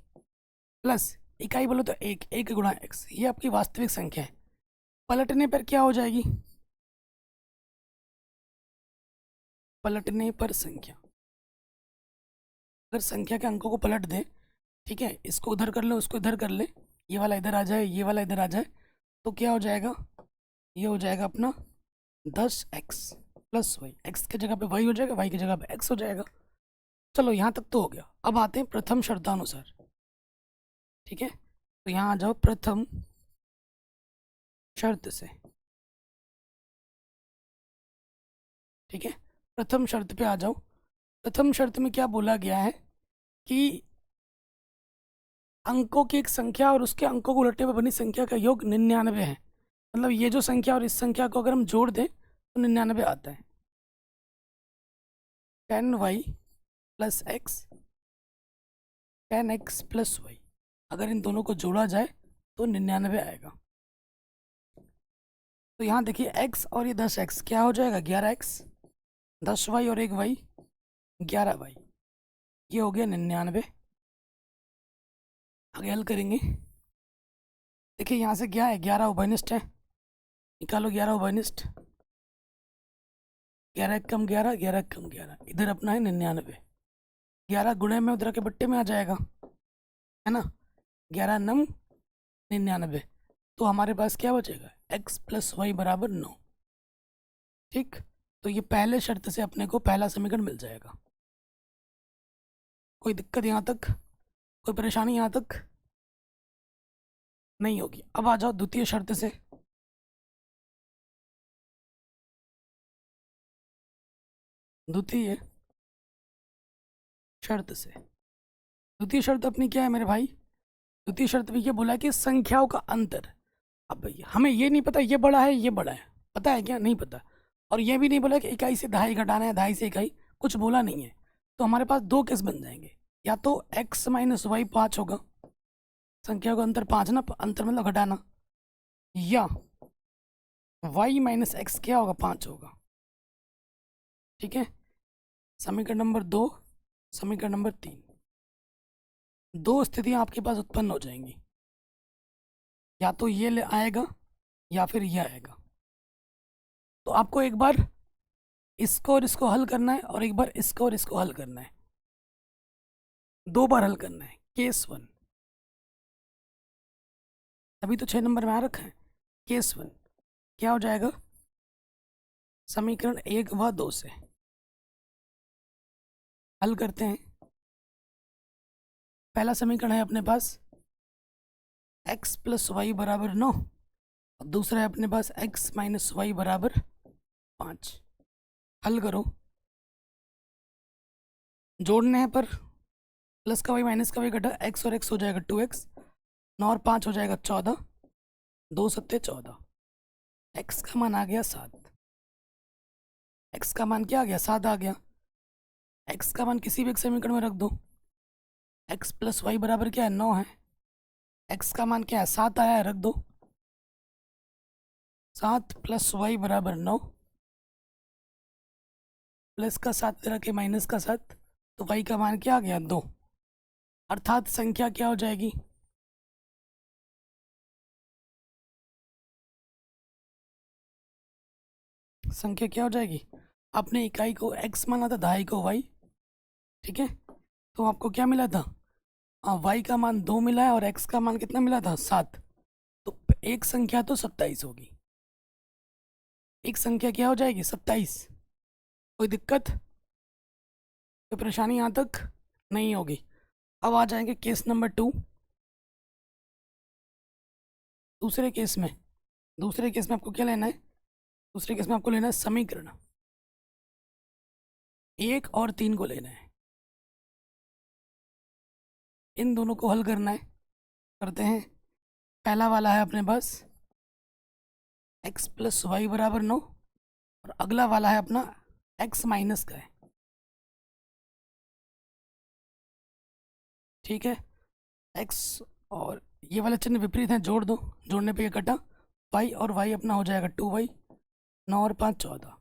प्लस इकाई बोलो तो एक, एक गुणा एक्स, ये आपकी वास्तविक संख्या है। पलटने पर क्या हो जाएगी? पलटने पर संख्या, अगर संख्या के अंकों को पलट दे, ठीक है, इसको उधर कर ले, उसको इधर कर ले, ये वाला इधर आ जाए, ये वाला इधर आ जाए, तो क्या हो जाएगा? ये हो जाएगा अपना 10x प्लस वाई, एक्स की जगह पे वाई हो जाएगा, वाई की जगह पे एक्स हो जाएगा। चलो यहाँ तक तो हो गया। अब आते हैं प्रथम शर्तानुसार, ठीक है, तो यहाँ आ जाओ प्रथम शर्त से, ठीक है, प्रथम शर्त पे आ जाओ। प्रथम शर्त में क्या बोला गया है कि अंकों की एक संख्या और उसके अंकों को उलटने पर बनी संख्या का योग 99 है। मतलब ये जो संख्या और इस संख्या को अगर हम जोड़ दें तो 99 आता है। 10y plus x, 10x plus Y, अगर इन दोनों को जोड़ा जाए तो 99 आएगा। तो यहाँ देखिए x और ये 10x क्या हो जाएगा? 11x, 10y और एक y 11y, ये हो गया 99। आगे हल करेंगे। देखिए यहाँ से क्या है? 11 उभयनिष्ठ है, निकालो 11 उभयनिष्ठ, 11 कम 11, 11 कम 11, इधर अपना है 99। 11 गुणे में उधर के बट्टे में आ जाएगा, है ना, 11 नम 99। तो हमारे पास क्या बचेगा? x प्लस वाई बराबर 9। ठीक, तो ये पहले शर्त से अपने को पहला समीकरण मिल जाएगा। कोई दिक्कत यहाँ तक? कोई परेशानी यहाँ तक नहीं होगी। अब आ जाओ द्वितीय शर्त से। द्वितीय शर्त से, द्वितीय शर्त अपनी क्या है मेरे भाई? द्वितीय शर्त में ये बोला है कि संख्याओं का अंतर। अब भैया हमें ये नहीं पता ये बड़ा है ये बड़ा है, पता है क्या? नहीं पता। और ये भी नहीं बोला कि इकाई से दहाई घटाना है, दहाई से इकाई, कुछ बोला नहीं है। तो हमारे पास दो केस बन जाएंगे, या तो x माइनस वाई 5 होगा, संख्या का अंतर 5 ना, अंतर मतलब घटाना, या y माइनस एक्स क्या होगा? 5 होगा। ठीक है, समीकरण नंबर 2, समीकरण नंबर 3, दो स्थितियां आपके पास उत्पन्न हो जाएंगी, या तो ये ले आएगा या फिर ये आएगा। तो आपको एक बार इसको और इसको हल करना है और एक बार इसको और इसको हल करना है, दो बार हल करना है। केस 1, अभी तो 6 नंबर में आ रखा है। केस 1 क्या हो जाएगा? समीकरण 1 व 2 से हल करते हैं। पहला समीकरण है अपने पास x प्लस वाई बराबर 9, और दूसरा है अपने पास x माइनस वाई बराबर 5। हल करो, जोड़ने हैं पर प्लस का वाई माइनस का वाई घटा x और x हो जाएगा 2x, 9 और 5 हो जाएगा 14, 2 सत्ते 14, x का मान आ गया 7। x का मान क्या आ गया? 7 आ गया। x का मान किसी भी एक समीकरण में रख दो, x प्लस वाई बराबर क्या है? 9 है। x का मान क्या है? 7 आया है, रख दो। 7 प्लस वाई बराबर 9, प्लस का 7 रखे माइनस का 7, तो वाई का मान क्या आ गया? 2। अर्थात संख्या क्या हो जाएगी? संख्या क्या हो जाएगी? आपने इकाई को x माना था, दहाई को y, ठीक है, तो आपको क्या मिला था? y का मान 2 मिला है और x का मान कितना मिला था? 7। तो एक संख्या तो 27 होगी, एक संख्या क्या हो जाएगी? 27। कोई दिक्कत, कोई परेशानी यहाँ तक नहीं होगी। अब आ जाएंगे केस नंबर 2। दूसरे केस में, दूसरे केस में आपको क्या लेना है? दूसरे केस में आपको लेना है समीकरण 1 और 3 को लेना है, इन दोनों को हल करना है। करते हैं। पहला वाला है अपने पास x प्लस वाई बराबर 9, और अगला वाला है अपना x माइनस का है, ठीक है। x और ये वाले चिन्ह विपरीत हैं, जोड़ दो, जोड़ने पे ये कटा, y और y अपना हो जाएगा 2y, 9 और 5 14,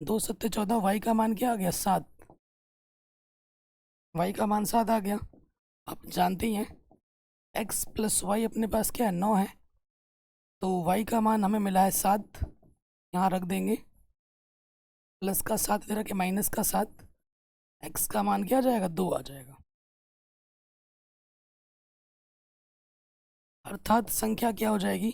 2 सत्ते 14, y का मान क्या आ गया? 7। y का मान 7 आ गया। आप जानते ही हैं x प्लस वाई अपने पास क्या है 9 है, तो y का मान हमें मिला है 7, यहाँ रख देंगे, प्लस का 7 इधर के माइनस का 7, x का मान क्या आ जाएगा 2 आ जाएगा, अर्थात संख्या क्या हो जाएगी,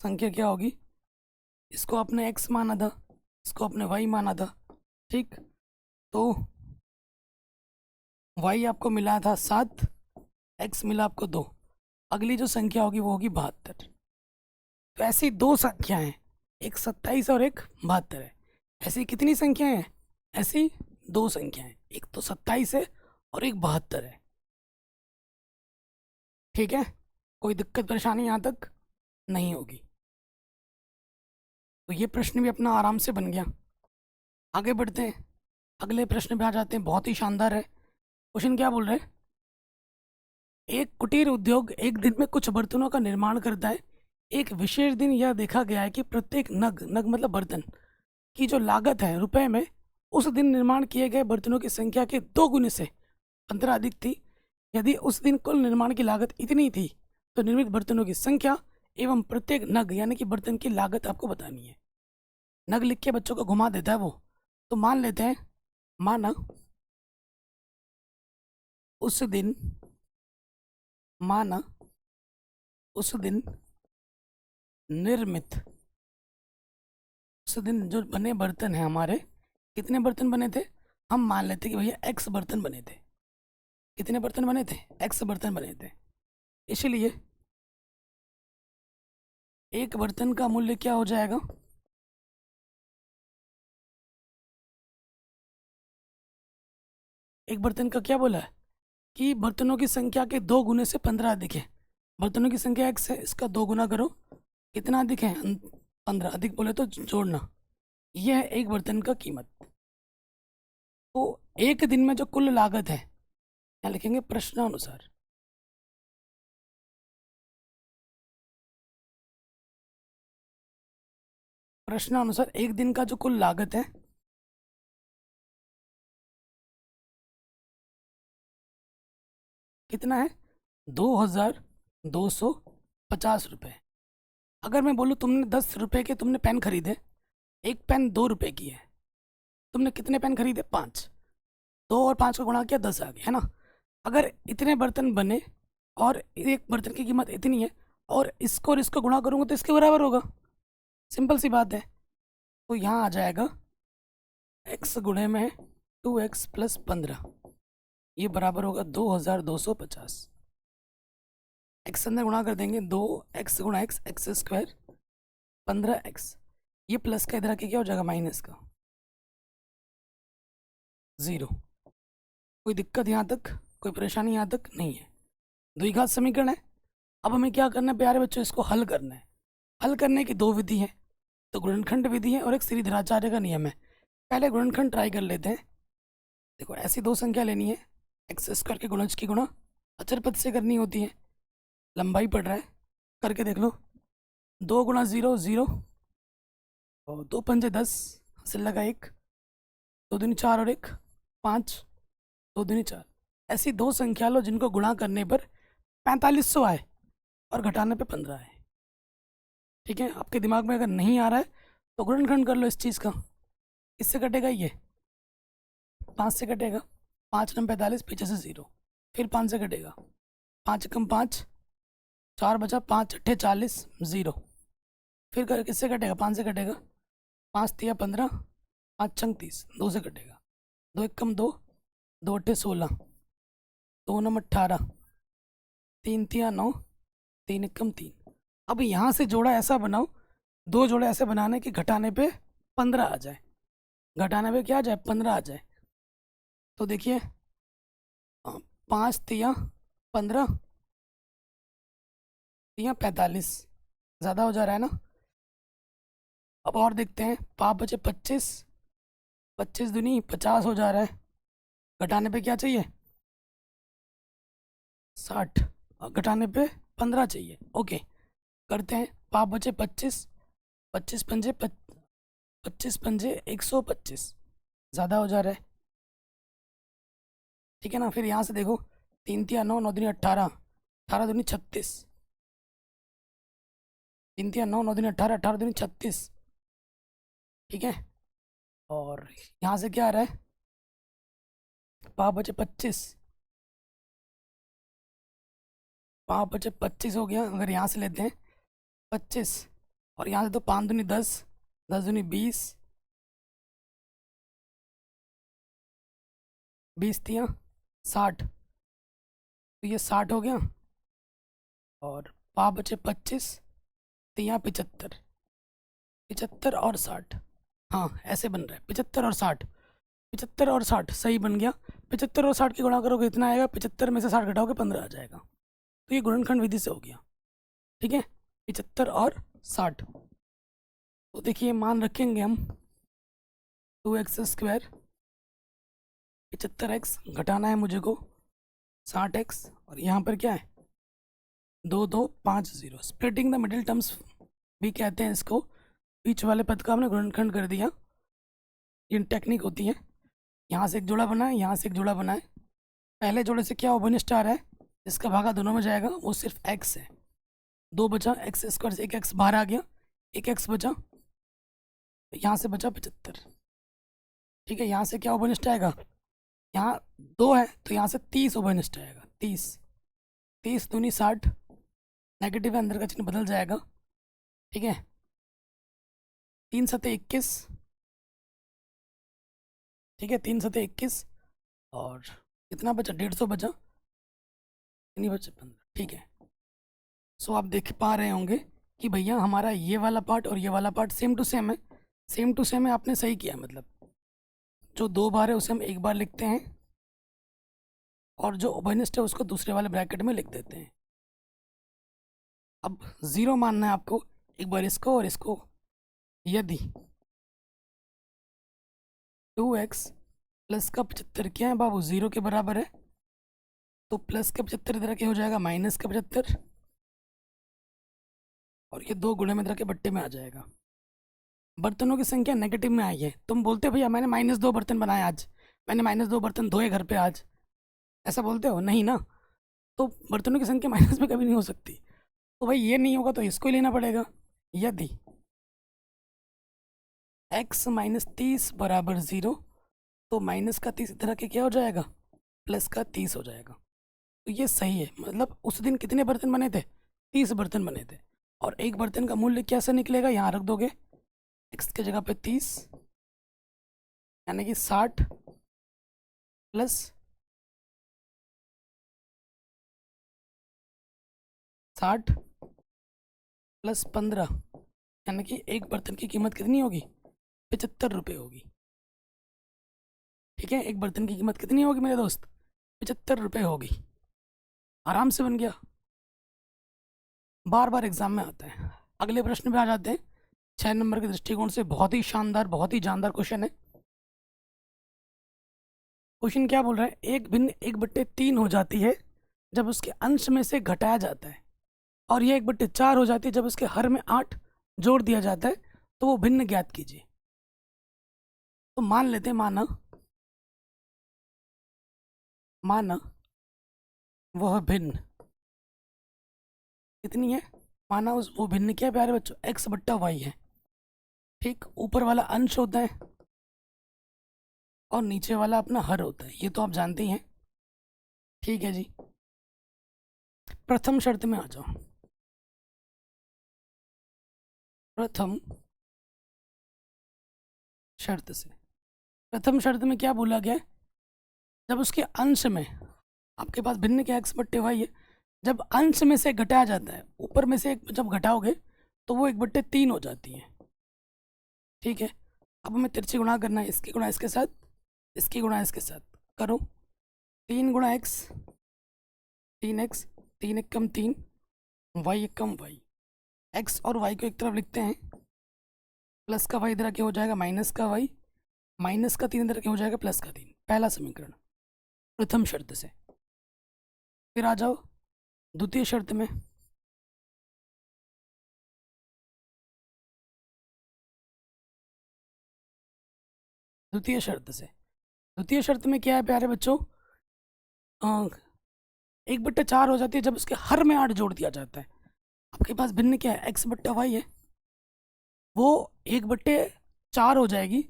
संख्या क्या होगी, इसको आपने x माना था, इसको आपने y माना था, ठीक, तो y आपको मिला था 7, x मिला आपको 2, अगली जो संख्या होगी वो होगी 72। तो ऐसी दो संख्याएं, एक 27 और एक 72 है। ऐसी कितनी संख्याएं हैं, ऐसी दो संख्याएं, एक तो 27 है और एक 72 है। ठीक है, कोई दिक्कत परेशानी यहाँ तक नहीं होगी। तो ये प्रश्न भी अपना आराम से बन गया। आगे बढ़ते हैं, अगले प्रश्न पे आ जाते हैं, बहुत ही शानदार है। क्वेश्चन क्या बोल रहे हैं, एक कुटीर उद्योग एक दिन में कुछ बर्तनों का निर्माण करता है। एक विशेष दिन यह देखा गया है कि प्रत्येक नग नग मतलब बर्तन की जो लागत है रुपए में, उस दिन निर्माण किए गए बर्तनों की संख्या के 2 गुने से 15 अधिक थी। यदि उस दिन कुल निर्माण की लागत इतनी थी तो निर्मित बर्तनों की संख्या एवं प्रत्येक नग यानी कि बर्तन की लागत आपको बतानी है। नग लिख के बच्चों को घुमा देता है वो, तो मान लेते हैं, माना उस दिन, माना उस दिन निर्मित, उस दिन जो बने बर्तन हैं हमारे, कितने बर्तन बने थे, हम मान लेते कि भैया x बर्तन बने थे। कितने बर्तन बने थे, x बर्तन बने थे। इसलिए एक बर्तन का मूल्य क्या हो जाएगा, एक बर्तन का क्या बोला है कि बर्तनों की संख्या के 2 गुने से 15 अधिक है। बर्तनों की संख्या x है, इसका 2 गुना करो, कितना अधिक है 15, अधिक बोले तो जोड़ना, यह है एक बर्तन का कीमत। तो एक दिन में जो कुल लागत है, यहाँ लिखेंगे प्रश्नानुसार, प्रश्नानुसार एक दिन का जो कुल लागत है कितना है, 2250 रुपये। अगर मैं बोलूँ तुमने 10 रुपये के तुमने पेन खरीदे, एक पेन 2 रुपये की है, तुमने कितने पेन खरीदे, 5, 2 और 5 का गुणा किया 10 आ गया, है ना। अगर इतने बर्तन बने और एक बर्तन की कीमत इतनी है और इसको गुणा करूँगा तो इसके बराबर होगा, सिंपल सी बात है। तो यहाँ आ जाएगा x गुणे में 2x प्लस 15, ये बराबर होगा 2250। x अंदर गुणा कर देंगे, 2x गुणा x, एक्स स्क्वायर 15x, ये प्लस का इधर आके क्या हो जाएगा माइनस का 0। कोई दिक्कत यहाँ तक, कोई परेशानी यहाँ तक नहीं है। द्विघात समीकरण है। अब हमें क्या करना है प्यारे बच्चों, इसको हल करना है। हल करने की 2 विधि है, तो गुणनखंड विधि है और एक श्रीधराचार्य का नियम है। पहले गुणनखंड ट्राई कर लेते हैं। देखो ऐसी 2 संख्या लेनी है, एक्स स्क्वायर के गुणज की गुणा अचर पद से करनी होती है, लंबाई पड़ रहा है, करके देख लो। 2 गुणा 0 0 और 2 पंजे 10, हासिल लगा 1, 2 दूनी 4 और 1 5, 2 दूनी 4। ऐसी 2 संख्या लो जिनको गुणा करने पर 4500 आए और घटाने पे 15 आए। ठीक है, आपके दिमाग में अगर नहीं आ रहा है तो गुणनखंड कर लो इस चीज़ का। इससे कटेगा ये 5 से कटेगा, 5 नम 45, पीछे से 0, फिर 5 से कटेगा, 5 कम 5 4 बचा, 5 अट्ठे 40 0, फिर किससे कटेगा, 5 से कटेगा, 5 तिया 15, 5 छंग 30, 2 से कटेगा, 2 एक कम 2, 2 अट्ठे 16, 2 नम 18, 3 तिया 9, 3 एक कम 3। अब यहाँ से जोड़ा ऐसा बनाओ, 2 जोड़े ऐसे बनाने कि घटाने पे 15 आ जाए, घटाने पे क्या आ जाए 15 आ जाए। तो देखिए 5 तिया 15 तिया 45, ज़्यादा हो जा रहा है ना। अब और देखते हैं, 5 बचे 25, 25 दूनी 50 हो जा रहा है, घटाने पे क्या चाहिए 60, और घटाने पे 15 चाहिए। ओके करते हैं, 5 बचे 25, 25 पंजे 125, ज़्यादा हो जा रहा है, ठीक है ना। फिर यहाँ से देखो, 3 तिया 9, 9 दूनी 18, 18 दूनी 36, 3 तिया 9, 9 दूनी 18, 18 दूनी 36, ठीक है। और यहाँ से क्या आ रहा है, 5 बचे 25, 5 बचे 25 हो गया। अगर यहाँ से लेते हैं 25, और यहाँ से तो 5 दूनी 10, 10 दूनी 20, 20 तिया 60, तो ये 60 हो गया। और 5 बचे 25, तिया 75, 75 और 60, हाँ ऐसे बन रहा है 75 और 60, 75 और 60 सही बन गया। 75 और 60 की गुणा करोगे इतना आएगा, 75 में से 60 घटाओगे 15 आ जाएगा। तो ये गुणनखंड विधि से हो गया, ठीक है। 75 और 60, तो देखिए मान रखेंगे हम 2x², 75x घटाना है मुझे को 60x, और यहाँ पर क्या है 2 2 5 0, स्प्लिटिंग द मिडिल टर्म्स भी कहते हैं इसको। बीच वाले पद का हमने गुणनखंड कर दिया, ये टेक्निक होती है। यहाँ से एक जोड़ा बना है, यहाँ से एक जोड़ा बना है। पहले जोड़े से क्या ओवनिस्ट आ रहा है, जिसका भागा दोनों में जाएगा वो सिर्फ x है, 2 बचा, x² से 1x बाहर आ गया, 1x बचा, यहाँ से बचा 75, ठीक है। यहाँ से क्या ओवनिस्ट आएगा, यहाँ 2 है तो यहाँ से 30 ओवनिस्ट आएगा, 30, 30 दूनी 60, नेगेटिव है अंदर का चिन्ह बदल जाएगा, ठीक है। 3 सते 21, ठीक है, 3 सते 21, और कितना बचा, 150 बचा, नहीं बचा 15, ठीक है। सो आप देख पा रहे होंगे कि भैया हमारा ये वाला पार्ट और ये वाला पार्ट सेम टू सेम है, सेम टू सेम है, आपने सही किया। मतलब जो 2 बार है उसे हम 1 बार लिखते हैं, और जो ओबनिस्ट है उसको दूसरे वाले ब्रैकेट में लिख देते हैं। अब 0 मानना है आपको, एक बार इसको और इसको। यदि 2x प्लस का 75 क्या है बाबू, 0 के बराबर है, तो प्लस का 75 इधर के हो जाएगा माइनस का 75, और ये 2 गुणे में इधर के बट्टे में आ जाएगा। बर्तनों की संख्या नेगेटिव में आई है, तुम बोलते हो भैया मैंने -2 बर्तन बनाए आज, मैंने -2 बर्तन धोए घर पे आज, ऐसा बोलते हो नहीं ना। तो बर्तनों की संख्या माइनस में कभी नहीं हो सकती, तो भाई ये नहीं होगा तो इसको ही लेना पड़ेगा। यदि x - 30 बराबर 0, तो माइनस का 30 इधर के क्या हो जाएगा, प्लस का 30 हो जाएगा। तो ये सही है, मतलब उस दिन कितने बर्तन बने थे, 30 बर्तन बने थे। और एक बर्तन का मूल्य कैसे निकलेगा, यहाँ रख दोगे x की जगह पे 30, यानी कि 60 प्लस 60 प्लस 15, यानी कि एक बर्तन की कीमत कितनी होगी, 75 रुपये होगी, ठीक है। एक बर्तन की कीमत कितनी होगी मेरे दोस्त, 75 रुपये होगी। आराम से बन गया, बार बार एग्जाम में आता है। अगले प्रश्न पे आ जाते हैं। 6 नंबर के दृष्टिकोण से बहुत ही शानदार, बहुत ही जानदार क्वेश्चन है। क्वेश्चन क्या बोल रहा है, एक भिन्न 1/3 हो जाती है जब उसके अंश में से घटाया जाता है, और यह 1/4 हो जाती है जब उसके हर में 8 जोड़ दिया जाता है, तो वो भिन्न ज्ञात कीजिए। तो मान लेते हैं, माना वह भिन्न कितनी है, माना उस वो भिन्न क्या है प्यारे बच्चों, x/y है, ठीक। ऊपर वाला अंश होता है और नीचे वाला अपना हर होता है, ये तो आप जानते ही हैं, ठीक है जी। प्रथम शर्त में आ जाओ। प्रथम शर्त से, प्रथम शर्त में क्या बोला गया है, जब उसके अंश में, आपके पास भिन्न क्या x/y है, जब अंश में से घटाया जाता है, ऊपर में से एक जब घटाओगे तो वो 1/3 हो जाती है, ठीक है। अब हमें तिरछी गुणा करना है, इसकी गुणा इसके साथ, इसकी गुणा इसके साथ करो, 3 गुणा x, 3x, 3 एक कम 3, y एक कम y, x और y को एक तरफ लिखते हैं, प्लस का y इधर के हो जाएगा माइनस का y, माइनस का 3 इधर के हो जाएगा प्लस का 3, पहला समीकरण प्रथम शर्त से। फिर आ जाओ द्वितीय शर्त में, द्वितीय शर्त से। द्वितीय शर्त में क्या है प्यारे बच्चों, 1/4 हो जाती है जब उसके हर में 8 जोड़ दिया जाता है। आपके पास भिन्न क्या है, x/y है, वो 1/4 हो जाएगी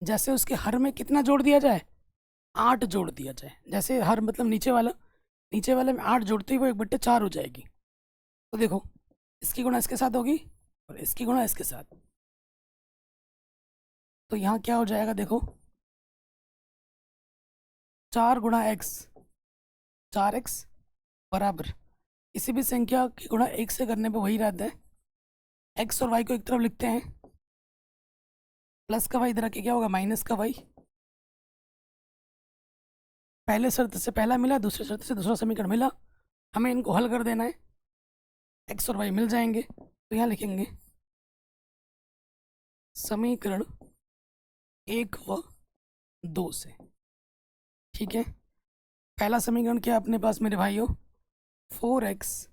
जैसे उसके हर में कितना जोड़ दिया जाए, 8 जोड़ दिया जाए। जैसे हर मतलब नीचे वाले में 8 जोड़ते ही वो 1/4 हो जाएगी। तो देखो, इसकी गुणा इसके साथ होगी और इसकी गुणा इसके साथ, तो यहाँ क्या हो जाएगा देखो, 4 गुणा x, 4x बराबर, किसी भी संख्या की गुणा 1 से करने पे वही रहता है। x और y को एक तरफ लिखते हैं, प्लस का y इधर आके क्या होगा, माइनस का y। पहले शर्त से पहला मिला, दूसरे शर्त से दूसरा समीकरण मिला, हमें इनको हल कर देना है, x और y मिल जाएंगे। तो यहाँ लिखेंगे समीकरण 1 व 2 से। ठीक है, पहला समीकरण क्या है अपने पास मेरे भाइयों, 4x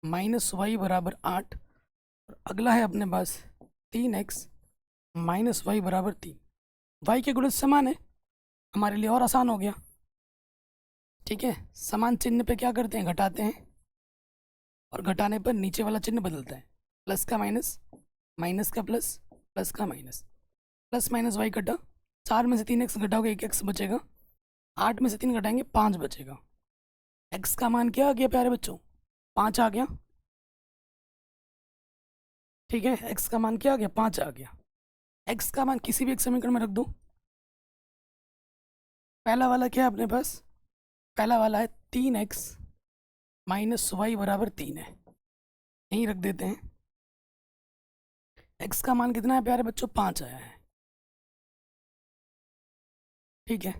माइनस वाई बराबर 8, और अगला है अपने पास 3x माइनस वाई बराबर 3। y के गुणज समान है, हमारे लिए और आसान हो गया। ठीक है, समान चिन्ह पे क्या करते हैं, घटाते हैं, और घटाने पर नीचे वाला चिन्ह बदलता है, प्लस का माइनस, माइनस का प्लस, प्लस का माइनस, प्लस माइनस वाई कटा, 4 में से 3x घटाओगे 1x बचेगा, 8 में से 3 घटाएंगे 5 बचेगा। x का मान क्या आ गया प्यारे बच्चों, 5 आ गया। ठीक है, x का मान क्या आ गया, 5 आ गया। x का मान किसी भी एक समीकरण में रख दो। पहला वाला क्या है अपने पास, पहला वाला है 3x माइनस वाई बराबर 3 है, यहीं रख देते हैं। x का मान कितना है प्यारे बच्चों, 5 आया है। ठीक है,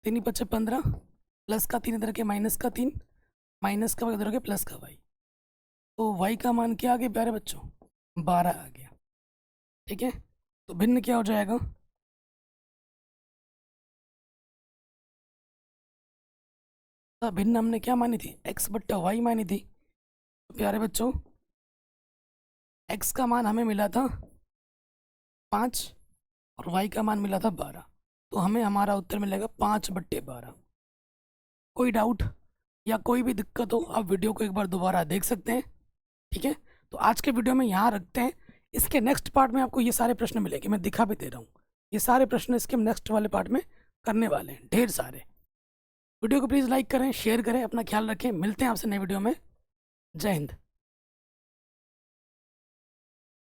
3 × 5 = 15, प्लस का 3 इधर के माइनस का 3, माइनस का इधर के प्लस का y, तो y का मान क्या आ गया प्यारे बच्चों, 12 आ गया। ठीक है, तो भिन्न क्या हो जाएगा, तो भिन्न हमने क्या मानी थी, x/y मानी थी। तो प्यारे बच्चों x का मान हमें मिला था 5 और y का मान मिला था 12, तो हमें हमारा उत्तर मिलेगा 5/12। कोई डाउट या कोई भी दिक्कत हो आप वीडियो को एक बार दोबारा देख सकते हैं। ठीक है, तो आज के वीडियो में यहाँ रखते हैं। इसके नेक्स्ट पार्ट में आपको ये सारे प्रश्न मिलेंगे, मैं दिखा भी दे रहा हूँ, ये सारे प्रश्न इसके नेक्स्ट वाले पार्ट में करने वाले हैं, ढेर सारे। वीडियो को प्लीज़ लाइक करें, शेयर करें, अपना ख्याल रखें, मिलते हैं आपसे नए वीडियो में। जय हिंद।